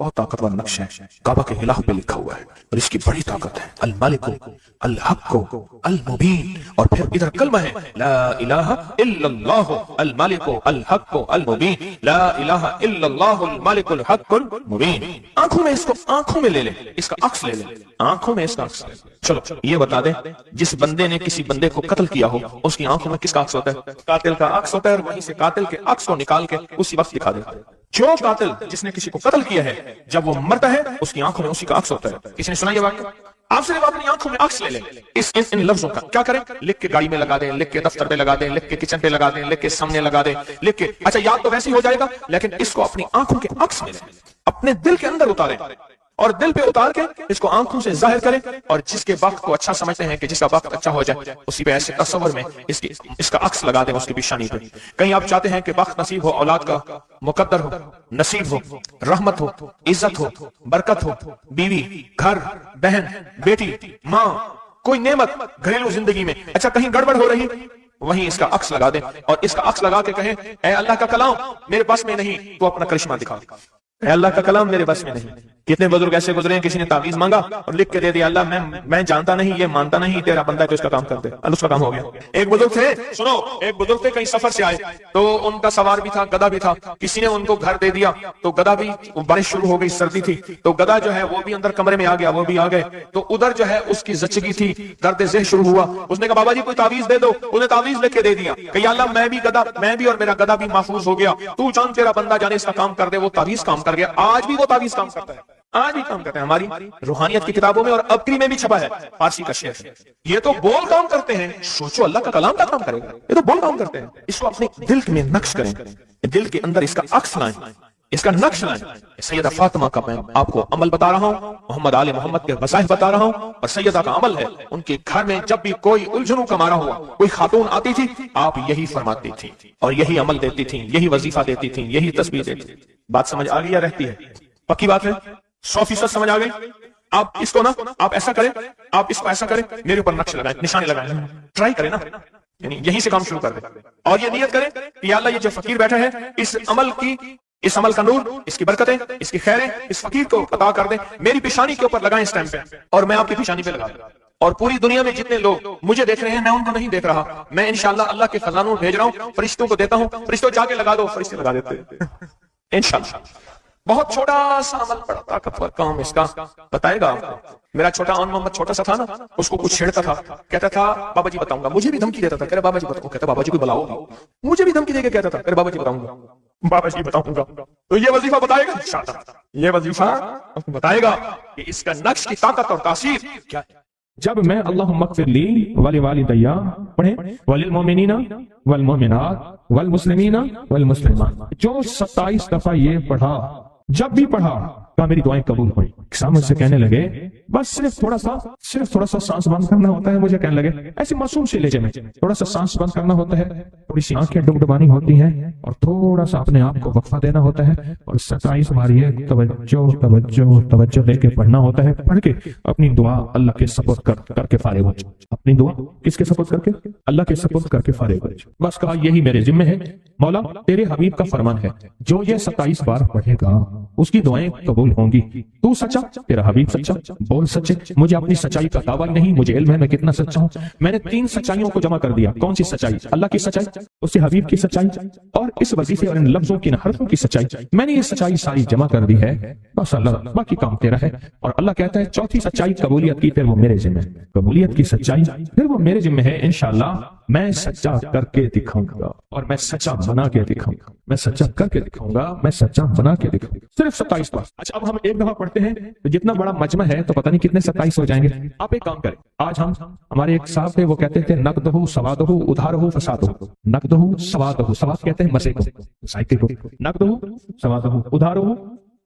بہت طاقتور نقش ہے، کعبہ کے غلاف پہ لکھا ہوا ہے اور اس کی بڑی طاقت ہے، الملک الحق المبین، اور پھر ادھر کلمہ ہے لا الہ الا اللہ الملک الحق المبین، لا الہ الا اللہ الملک الحق المبین۔ آنکھوں میں اس کو آنکھوں میں لے لیں، اس کا عکس لے لیں، آنکھوں میں اس کا عکس لے لیں۔ چلو یہ بتا دیں، جس بندے نے کسی بندے کو قتل کیا ہو اس کی آنکھوں میں کس کا عکس ہوتا ہے؟ قاتل کا عکس ہوتا ہے، اور وہیں سے قاتل کے عکس کو نکال کے اسی وقت دکھا دیتا ہے۔ جو قاتل جس نے کسی کو قتل کیا ہے جب وہ مرتا ہے اس کی آنکھوں میں اسی کا عکس ہوتا ہے۔ کسی نے سنا یہ واقعہ؟ آپ صرف اپنی آنکھوں میں عکس لے لیں ان لفظوں کا، کیا کریں؟ لکھ کے گاڑی میں لگا دیں، لکھ کے دفتر پہ لگا دیں، لکھ کے کچن پہ لگا دیں، لکھ کے سامنے لگا دیں، لکھ کے اچھا یاد تو ویسے ہی ہو جائے گا، لیکن اس کو اپنی آنکھوں کے عکس میں لیں، اپنے دل کے اندر اتاریں اور دل پہ اتار کے اس کو آنکھوں سے ظاہر کریں، اور جس کے وقت کو اچھا سمجھتے ہیں کہ جس کا وقت اچھا ہو جائے اسی پہ ایسے تصور میں اس کا عکس لگا دیں اس کی پیشانی پہ۔ کہیں آپ چاہتے ہیں کہ وقت نصیب ہو، اولاد کا مقدر ہو، نصیب ہو، رحمت ہو، عزت ہو، برکت ہو، بیوی، گھر، بہن، بیٹی، ماں، کوئی نعمت گھریلو زندگی میں، اچھا کہیں گڑبڑ ہو رہی، وہیں اس کا عکس لگا دیں اور اس کا عکس لگا کے کہیں اے اللہ کا کلام میرے بس میں نہیں، تو اپنا کرشمہ دکھا، اے اللہ کا کلام میرے بس میں نہیں۔ کتنے بزرگ ایسے گزرے ہیں، کسی نے تعویذ مانگا اور لکھ کے دے دیا اللہ میں جانتا نہیں، یہ مانتا نہیں، تیرا بندہ ہے تو اس کا کام کر دے، اللہ اس کا کام ہو گیا۔ ایک بزرگ تھے، سنو، ایک بزرگ تھے کہیں سفر سے آئے تو ان کا سوار بھی تھا، گدھا بھی تھا، کسی نے ان کو گھر دے دیا تو گدھا بھی، بارش شروع ہو گئی، سردی تھی تو گدھا جو ہے وہ بھی اندر کمرے میں آ گیا، وہ بھی آ گئے تو ادھر جو ہے اس کی زچگی تھی، درد ذہن شروع ہوا، اس نے کہا بابا جی کوئی تعویذ دے دو، انہیں تعویذ لکھ کے دے دیا کہ اللہ میں بھی اور میرا گدھا بھی محفوظ ہو گیا، تو جان تیرا بندہ جانے اس کا کام کر دے۔ وہ تعویذ کام کر گیا، آج بھی وہ تعویذ کام کرتا ہے، آج بھی کام کرتے ہیں، ہماری روحانیت کی کتابوں میں اور ابکری میں بھی چھپا ہے، فارسی کا شعر ہے۔ یہ تو بول کام کرتے ہیں، سوچو اللہ کا کلام کا کام کرے گا، یہ تو بول کام کرتے ہیں۔ اس کو اپنے دل میں نقش کریں، دل کے اندر اس کا عکس لائیں، اس کا نقش لائیں۔ سیدہ فاطمہ کا میں آپ کو عمل بتا رہا ہوں، محمد آل محمد کے وظائف بتا رہا ہوں، اور سیدہ کا عمل ہے، ان کے گھر میں جب بھی کوئی الجھنوں کا مارا ہوا، کوئی خاتون آتی تھی، آپ یہی فرماتی تھی اور یہی عمل دیتی تھی، یہی وظیفہ دیتی تھی، یہی تسبیح دیتی تھی۔ بات سمجھ آ گئی یا رہتی ہے؟ پکی بات ہے، 100% سمجھ آ گئی۔ آپ اس کو نا، آپ ایسا کریں، آپ اس کو ایسا کریں، میرے اوپر نقش لگائیں، نشانے لگائیں، ٹرائی کریں نا، یعنی یہیں سے کام شروع کر دیں اور یہ نیت کریں کہ یا اللہ یہ جو فقیر بیٹھا ہے اس عمل کا نور، اس کی برکتیں، اس کی خیریں اس فقیر کو عطا کر دیں، میری پیشانی کے اوپر لگائیں اس ٹائم پہ، اور میں آپ کی پیشانی پہ لگا دوں، اور پوری دنیا میں جتنے لوگ مجھے دیکھ رہے ہیں میں ان کو نہیں دیکھ رہا، میں انشاءاللہ اللہ کے خزانوں بھیج رہا ہوں، فرشتوں کو دیتا ہوں، فرشتوں جا کے لگا دو، فرشتے لگا دیتے ہیں انشاءاللہ۔ بہت چھوٹا سا عمل، بڑا طاقتور کام اس کا بتائے گا آپ کو۔ میرا چھوٹا اون محمد چھوٹا سا تھا نا، اس کو کچھ چھیڑتا تھا، کہتا تھا بابا جی بتاؤں گا، مجھے بھی دھمکی دیتا تھا، کہتا بابا جی بتاؤں، کہتا بابا جی کو بلاؤ، مجھے بھی دھمکی دے کے کہتا تھا کہتا بابا جی بتاؤں گا، بابا جی بتاؤں گا۔ تو یہ وظیفہ بتائے گا انشاءاللہ، یہ وظیفہ بتائے گا کہ اس کا نقش کی طاقت اور تاثیر کیا ہے۔ جب میں اللہم اغفر لی ولوالدی پڑھیں وللمؤمنین والمؤمنات والمسلمین والمسلمات، جو 27 دفعہ یہ پڑھا، جب بھی پڑھا کہا میری دعائیں قبول ہوئی۔ سامنے سے کہنے لگے بس صرف تھوڑا سا سانس بند کرنا ہوتا ہے، مجھے کہنے لگے ایسے معصوم سے لہجے میں تھوڑا سا سانس بند کرنا ہوتا ہے، تھوڑی سی آنکھیں ڈبڈبانی ہوتی ہیں اور تھوڑا سا اپنے آپ کو وقفہ دینا ہوتا ہے، اور 27 بار یہ توجہ لے کے پڑھنا ہوتا ہے۔ پڑھ کے اپنی دعا اللہ کے سپرد کر کے فارغ ہو جاؤ، اپنی دعا کس کے سپرد کر کے؟ اللہ کے سپرد کر کے فارغ ہو جاؤ۔ بس کہا یہی میرے ذمہ ہے مولا، تیرے حبیب کا فرمان ہے جو یہ 27 بار پڑھے گا اس کی دعائیں قبول ہوں گی۔ تو سچا، تیرا حبیب سچا، بول سچے، مجھے اپنی سچائی کا دعویٰ نہیں، مجھے علم ہے میں کتنا سچا ہوں۔ میں نے 3 سچائیوں کو جمع کر دیا۔ کون سی سچائی؟ اللہ کی سچائی، اس کے حبیب کی سچائی، اور اس وظیفے اور ان لفظوں کی حرفوں کی سچائی۔ میں نے یہ سچائی ساری جمع کر دی ہے، بس اللہ باقی کام تیرا ہے۔ اور اللہ کہتا ہے چوتھی سچائی قبولیت کی، پھر وہ میرے ذمہ ہے، قبولیت کی سچائی پھر وہ میرے ذمہ ہے۔ انشاءاللہ میں سچا کر کے دکھاؤں گا، اور میں سچا بنا کے دکھاؤں گا، میں سچا کر کے دکھاؤں گا، میں سچا بنا کے دکھاؤں گا۔ صرف 27 بار۔ اچھا اب ہم ایک دفعہ پڑھتے ہیں تو جتنا بڑا مجمع ہے تو پتہ نہیں کتنے 27 ہو جائیں گے۔ آپ ایک کام کریں، آج ہمارے ایک صاحب تھے، وہ کہتے تھے نقدہ سوادہ ادھارہ فسادہ، نقدہ سوادہ، سواد کہتے ہیں مسے کو، سائیکل کو، نقدہ سوادہ ادھارہ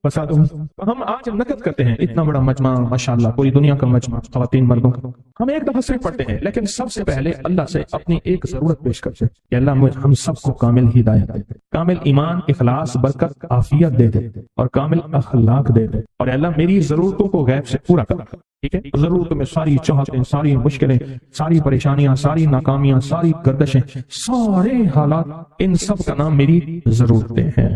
فسادہ۔ ہم آج نقد کرتے ہیں، اتنا بڑا مجمع ماشاءاللہ، پوری دنیا کا مجمع، خواتین مردوں کا، ہم ایک دفعہ صرف پڑھتے ہیں، لیکن سب سے پہلے اللہ سے اپنی ایک ضرورت پیش کرتے ہیں کہ اللہ ہم سب کو کامل ہدایت دے، کامل ایمان، اخلاص، برکت، عافیت دے دے، اور کامل اخلاق دے دے، اور اللہ میری ضرورتوں کو غیب سے پورا کر۔ ٹھیک ہے، ضرورتوں میں ساری چاہتیں، ساری مشکلیں، ساری پریشانیاں، ساری ناکامیاں، ساری گردشیں، سارے حالات، ان سب کا نام میری ضرورتیں ہیں۔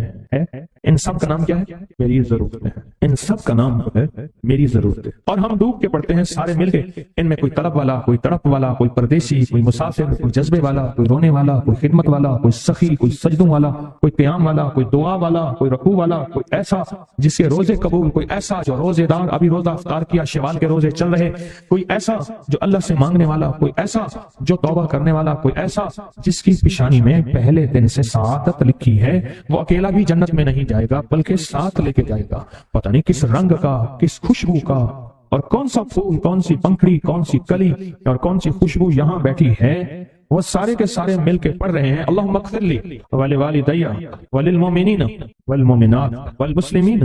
ان سب کا نام کیا ہے؟ میری ضرورت ہے، ان سب کا نام ہے میری ضرورت ہے۔ اور ہم ڈوب کے پڑھتے ہیں سارے مل کے، ان میں کوئی طلب والا، کوئی تڑپ والا، کوئی پردیسی، کوئی مسافر، کوئی جذبے والا، کوئی رونے والا، کوئی خدمت والا، کوئی سخی، کوئی سجدوں والا، کوئی قیام والا، کوئی دعا والا، کوئی رکوع والا، کوئی ایسا جس کے روزے قبول، کوئی ایسا جو روزے دار ابھی روزہ افطار کیا، شوال کے روزے چل رہے، کوئی ایسا جو اللہ سے مانگنے والا، کوئی ایسا جو توبہ کرنے والا، کوئی ایسا جس کی پیشانی میں پہلے دن سے سعادت لکھی ہے، وہ اکیلا بھی جنت میں نہیں جائے گا بلکہ ساتھ لے کے جائے گا، پتہ نہیں کس رنگ کا، کس خوشبو کا، اور کون سا پھول، کون سی پنکھڑی، کون سی کلی اور کون سی خوشبو یہاں بیٹھی ہے، وہ سارے کے سارے مل کے پڑھ رہے ہیں اللہم اغفر لی ولوالدی وللمؤمنین والمؤمنات والمسلمین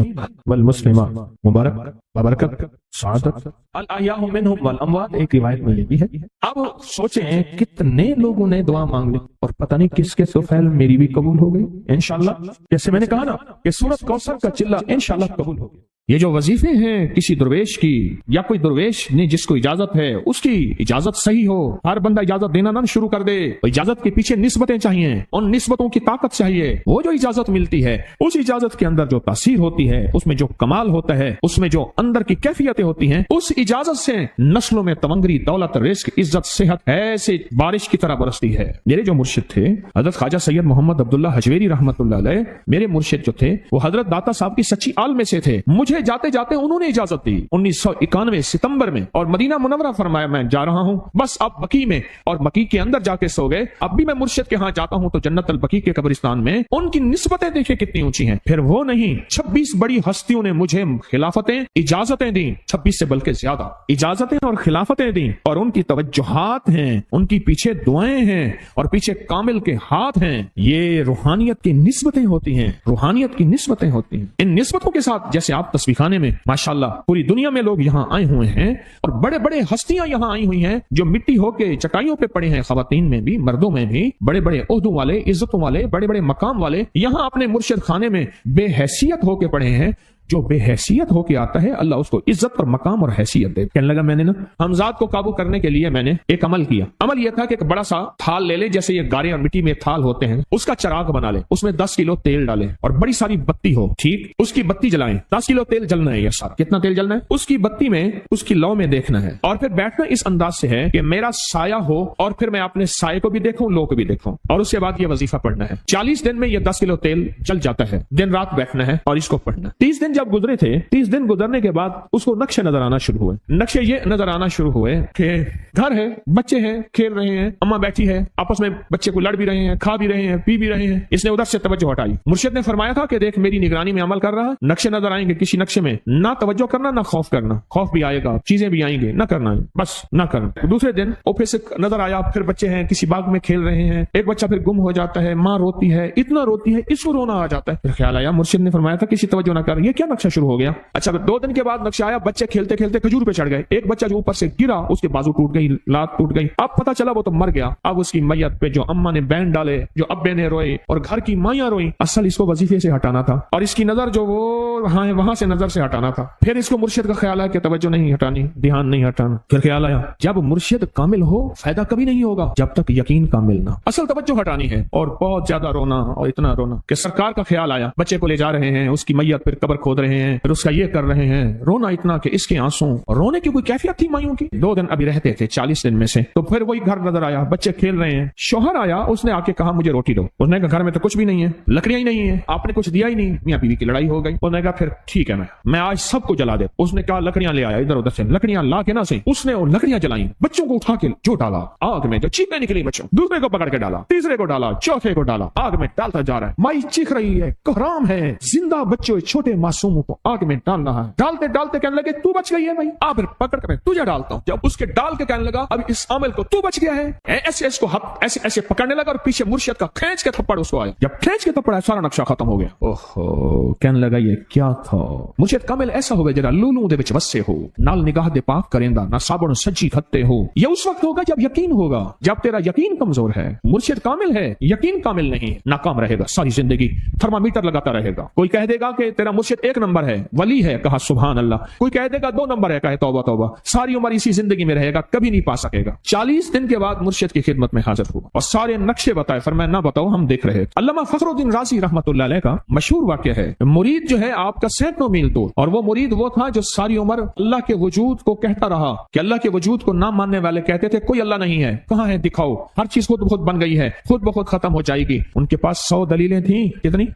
والمسلمات، مبارک ببرکت سعادت الاحیاء منہم والاموات۔ ایک روایت میں یہ بھی ہے۔ اب سوچیں کتنے لوگوں نے دعا مانگ لی اور پتہ نہیں کس کے سفیل میری بھی قبول ہو گئی انشاءاللہ۔ جیسے میں نے کہا نا کہ سورۃ کوثر کا چلہ انشاءاللہ قبول ہوگی۔ یہ جو وظیفے ہیں کسی درویش کی یا کوئی درویش نے جس کو اجازت ہے اس کی اجازت صحیح ہو، ہر بندہ اجازت دینا نہ شروع کر دے، اجازت کے پیچھے نسبتیں چاہیے، ان نسبتوں کی طاقت چاہیے۔ وہ جو اجازت ملتی ہے اس اجازت کے اندر جو تاثیر ہوتی ہے، اس میں جو کمال ہوتا ہے، اس میں جو اندر کی کیفیتیں ہوتی ہیں، اس اجازت سے نسلوں میں تمنگری، دولت، رزق، عزت، صحت ایسے بارش کی طرح برستی ہے۔ میرے جو مرشد تھے حضرت خواجہ سید محمد عبداللہ حجویری رحمۃ اللہ علیہ، میرے مرشد جو تھے وہ حضرت داتا صاحب کی سچی آل میں سے تھے۔ مجھے جاتے جاتے انہوں نے اجازت دی 1991 ستمبر میں، اور مدینہ منورہ فرمایا میں جا رہا ہوں، بس اب بقی میں، اور بقی کے اندر جا کے سو گئے۔ اب بھی میں مرشد کے ہاں جاتا ہوں تو جنت البقی کے قبرستان میں ان کی نسبتیں دیکھیں کتنی اونچی ہیں۔ پھر وہ نہیں، 26 بڑی ہستیوں نے مجھے خلافتیں، اجازتیں دیں، 26 سے بلکہ زیادہ اجازتیں اور خلافتیں دیں، اور ان کی توجہات ہیں، ان کی پیچھے دعائیں ہیں، اور پیچھے کامل کے ہاتھ ہیں۔ یہ روحانیت کی نسبتیں ہوتی ہیں، روحانیت کی نسبتیں ہوتی ہیں۔ ان نسبتوں کے ساتھ جیسے آپ تصویر خانے میں ماشاءاللہ پوری دنیا میں لوگ یہاں آئے ہوئے ہیں، اور بڑے بڑے ہستیاں یہاں آئی ہوئی ہیں جو مٹی ہو کے چٹائیوں پہ پڑے ہیں، خواتین میں بھی مردوں میں بھی، بڑے بڑے عہدوں والے، عزتوں والے، بڑے بڑے مقام والے یہاں اپنے مرشد خانے میں بے حیثیت ہو کے پڑے ہیں۔ جو بے حیثیت ہو کے آتا ہے اللہ اس کو عزت اور مقام اور حیثیت دے۔ کہنے لگا میں نے نا حمزات کو قابو کرنے کے لیے میں نے ایک عمل کیا۔ عمل یہ تھا کہ ایک بڑا سا تھال لے لے، جیسے یہ گارے اور مٹی میں تھال ہوتے ہیں، اس کا چراغ بنا لے، اس میں 10 کلو تیل ڈالے اور بڑی ساری بتی ہو، ٹھیک، اس کی بتی جلائیں، 10 کلو تیل جلنا ہے۔ یہ ساتھ کتنا تیل جلنا ہے؟ اس کی بتی میں، اس کی لو میں دیکھنا ہے، اور پھر بیٹھنا اس انداز سے ہے کہ میرا سایہ ہو، اور پھر میں اپنے سائے کو بھی دیکھوں، لو کو بھی دیکھوں، اور اس کے بعد یہ وظیفہ پڑھنا ہے۔ 40 دن میں یہ 10 کلو تیل جل جاتا ہے، دن رات بیٹھنا ہے اور اس کو پڑھنا۔ 30 دن جب گزرے تھے، 30 دن گزرنے کے بعد اس کو نقشے نظر آنا شروع ہوئے۔ نقشے یہ نظر آنا شروع ہوئے کہ گھر ہے، بچے ہیں، کھیل رہے ہیں، اماں بیٹھی ہے، آپس میں بچے کو لڑ بھی رہے ہیں، کھا بھی رہے ہیں، پی بھی رہے ہیں۔ اس نے ادھر سے توجہ ہٹائی۔ مرشد نے فرمایا تھا کہ دیکھ میری نگرانی میں عمل کر رہا، نقشے نظر آئیں گے، کسی نقشے میں نہ توجہ کرنا نہ خوف کرنا، خوف بھی آئے گا، چیزیں بھی آئیں گے، نہ کرنا ہے، بس نہ کرنا۔ دوسرے دن وہ پھر سے نظر آیا، پھر بچے ہیں کسی باغ میں کھیل رہے ہیں، ایک بچہ پھر گم ہو جاتا ہے، ماں روتی ہے، اتنا روتی ہے اس کو رونا آ جاتا ہے۔ پھر خیال آیا مرشد نے فرمایا تھا کسی توجہ نہ کر، یہ کیا نقشہ شروع ہو گیا؟ اچھا 2 دن کے بعد نقشہ آیا، بچے کھیلتے کھیلتے کھجور پہ چڑھ گئے، ایک بچہ جو اوپر سے گرا اس کے بازو ٹوٹ گئی، لات ٹوٹ گئی، اب پتہ چلا وہ تو مر گیا۔ اب اس کی میت پہ جو اماں نے بین ڈالے، جو ابے نے روئے اور گھر کی مائیاں روئیں، اصل اس کو وظیفے سے ہٹانا تھا، اور اس کی نظر جو وہ وہاں سے نظر سے ہٹانا تھا۔ پھر اس کو مرشد کا خیال آیا کہ توجہ نہیں ہٹانی، دھیان نہیں ہٹانا۔ پھر خیال آیا جب مرشد کامل ہو فائدہ کبھی نہیں ہوگا جب تک یقین کامل نہ، اصل توجہ ہٹانی ہے، اور بہت زیادہ رونا، اور اتنا رونا کہ سرکار کا خیال آیا، بچے کو لے جا رہے ہیں، اس کی میت پھر قبر کھود رہے ہیں، پھر اس کا یہ کر رہے ہیں، رونا اتنا کہ اس کے آنسوں، رونے کی کوئی کیفیت تھی مائیوں کی۔ 2 دن ابھی رہتے تھے 40 دن میں سے، تو پھر وہی گھر نظر آیا، بچے کھیل رہے ہیں، شوہر آیا، اس نے آ کے کہا مجھے روٹی دو۔ اس نے کہا گھر میں تو کچھ بھی نہیں ہے، لکڑیاں ہی نہیں ہے، آپ نے کچھ دیا ہی نہیں۔ میاں بیوی کی لڑائی ہو گئی۔ اس نے کہا پھر ٹھیک ہے میں آج سب کو جلا دے۔ اس نے کہا لکڑیاں لے آیا، ادھر ادھر سے لکڑیاں لا کے نہ صحیح، اس نے وہ لکڑیاں جلائیں، بچوں کو اٹھا کے جو ڈالا آگ میں، جو چیخیں نکلی بچوں، دوسرے کو پکڑ کے ڈالا، تیسرے کو ڈالا، چوتھے کو ڈالا، آگ میں ڈالتا جا رہا ہے۔ مائی چیخ رہی ہے، کوہرام ہے، زندہ بچوں چھوٹے معصوموں کو آگ میں ڈال رہا ہے۔ ڈالتے ڈالتے کہنے لگے تو بچ گئی ہے بھائی، پھر پکڑ کر تجھے ڈالتا ہوں۔ جب اس کے ڈال کے کہنے لگا اب اس عامل کو تو بچ گیا ہے، ایسے اس کو ایسے ایسے پکڑنے لگا، اور پیچھے مرشد کا کھینچ کے تھپڑ اس کو آیا۔ جب کھینچ کے تھپڑ آیا سارا نقشہ ختم ہو گیا۔ اوہو، کہنے لگا یہ کیا تھا؟ مرشد کامل ایسا ہوگا جرا لولوں دے وچ وسے ہو، نال نگاہ دے پاک کریندا، نہ صابن سجی کھتے ہو۔ یہ اس وقت ہوگا جب یقین ہوگا، جب تیرا یقین کمزور ہے۔ مرشد کامل ہے، یقین کامل نہیں، ناکام رہے گا، ساری زندگی تھرمامیٹر لگاتا رہے گا۔ کوئی کہہ دے گا کہ تیرا مرشد 1 نمبر ہے، ولی ہے، کہا سبحان اللہ۔ کوئی کہہ دے گا 2 نمبر ہے، کہے توبہ توبہ، ساری عمر اسی زندگی میں رہے گا، کبھی نہیں پا سکے گا۔ 40 دن کے بعد مرشد کی خدمت میں حاضر ہوا اور سارے نقشے بتائے، فرمایا نہ بتاؤ، ہم دیکھ رہے۔ علامہ فخر الدین رازی رحمۃ اللہ علیہ کا مشہور واقعہ ہے، مرید جو ہے آپ کا سینکڑوں میل دور، اور وہ مرید وہ تھا جو ساری عمر اللہ کے وجود کو کہتا رہا کہ اللہ کے وجود کو نہ ماننے والے کہتے تھے کوئی اللہ نہیں ہے، کہاں ہے دکھاؤ، ہر چیز خود بخود بن گئی ہے، خود بخود ختم ہو جائے گی۔ ان کے پاس 100 دلیلیں تھیں،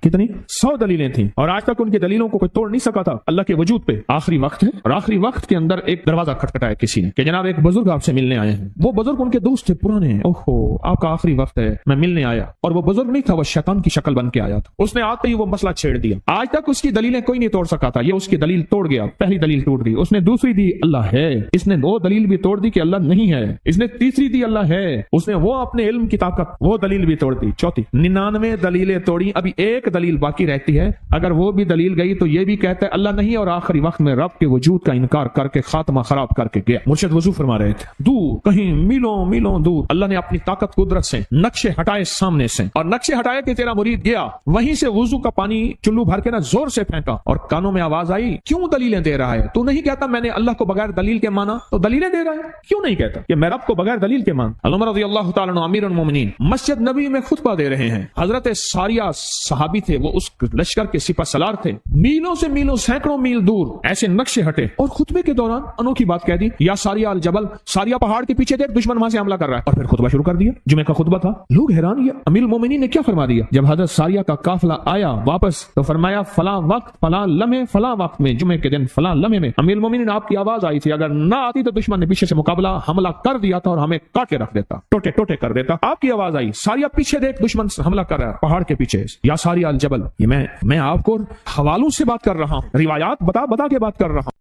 کتنی 100 دلیلیں تھیں، اور آج تک ان کی دلیلوں کو کوئی توڑ نہیں سکا تھا اللہ کے وجود پہ۔ آخری وقت ہے، اور آخری وقت کے اندر ایک دروازہ کھٹکھٹایا کسی نے کہ جناب ایک بزرگ آپ سے ملنے آئے ہیں۔ وہ بزرگ ان کے دوست تھے پرانے ہیں، اوہو آپ کا آخری وقت ہے، میں ملنے آیا۔ اور وہ بزرگ نہیں تھا، وہ شیطان کی شکل بن کے آیا تھا۔ اس نے آتے ہی وہ مسئلہ چھیڑ دیا، آج تک اس کی دلیلیں کوئی نہیں توڑ سکا تھا، یہ اس کی دلیل توڑ گیا۔ پہلی دلیل ٹوٹ گئی، اس نے دوسری دی اللہ ہے، اس نے 2 دلیل بھی توڑ دی کہ اللہ نہیں ہے، اس نے تیسری دی اللہ ہے، اس نے وہ اپنے علم کی طاقت وہ دلیل بھی توڑ دی، چوتھی 99 دلیلیں توڑی، ابھی ایک دلیل باقی رہتی ہے، اگر وہ بھی دلیل گئی تو یہ بھی کہتا ہے اللہ نہیں، اور آخری وقت میں رب کے وجود کا انکار کر کے خاتمہ خراب کر کے گیا۔ مرشد وضو فرما رہے تھے، دور کہیں میلوں میلوں دور اللہ نے اپنی طاقت قدرت سے نقشے ہٹائے سامنے سے، اور نقشے ہٹائے کہ تیرا مرید گیا، وہیں سے وضو کا پانی چلو بھر کے نا زور سے پھینکا، اور کانوں میں آواز آئی کیوں دلیلیں دے رہا ہے، تو نہیں کہتا میں نے اللہ کو بغیر دلیل کے مانا، تو دلیلیں دے رہا ہے، کیوں نہیں کہتا کہ میں رب کو بغیر دلیل کے مان۔ عمر رضی اللہ تعالیٰ عنہ امیر المومنین مسجد نبی میں خطبہ دے رہے ہیں، حضرت ساریہ صحابی تھے، وہ اس لشکر کے سپہ سالار تھے، میلوں سے میلوں سینکڑوں میل دور ایسے نقشے ہٹے، اور خطبے کے دوران انوکھی بات کہہ دی، یا ساریہ الجبل، ساریہ پہاڑ کے پیچھے دیکھ دشمن وہاں سے حملہ کر رہا ہے، اور پھر خطبہ شروع کر دیا۔ جمعہ کا خطبہ تھا، لوگ حیران یہ امیر المومنین نے کیا فرما دیا۔ جب حضرت ساریہ کا قافلہ آیا واپس تو فرمایا فلاں وقت فلاں لمحے فلاں وقت میں جمعے کے دن فلاں لمحے میں امیر المومنین آپ کی آواز آئی تھی، اگر نہ آتی تو دشمن نے پیچھے سے مقابلہ حملہ کر دیا تھا اور ہمیں کاٹ کے رکھ دیتا، ٹوٹے ٹوٹے کر دیتا۔ آپ کی آواز آئی، ساریہ پیچھے دیکھ دشمن حملہ کر رہا ہے پہاڑ کے پیچھے، یا ساریہ الجبل۔ یہ میں آپ کو حوالوں سے بات کر رہا ہوں، روایات بتا کے بات کر رہا ہوں۔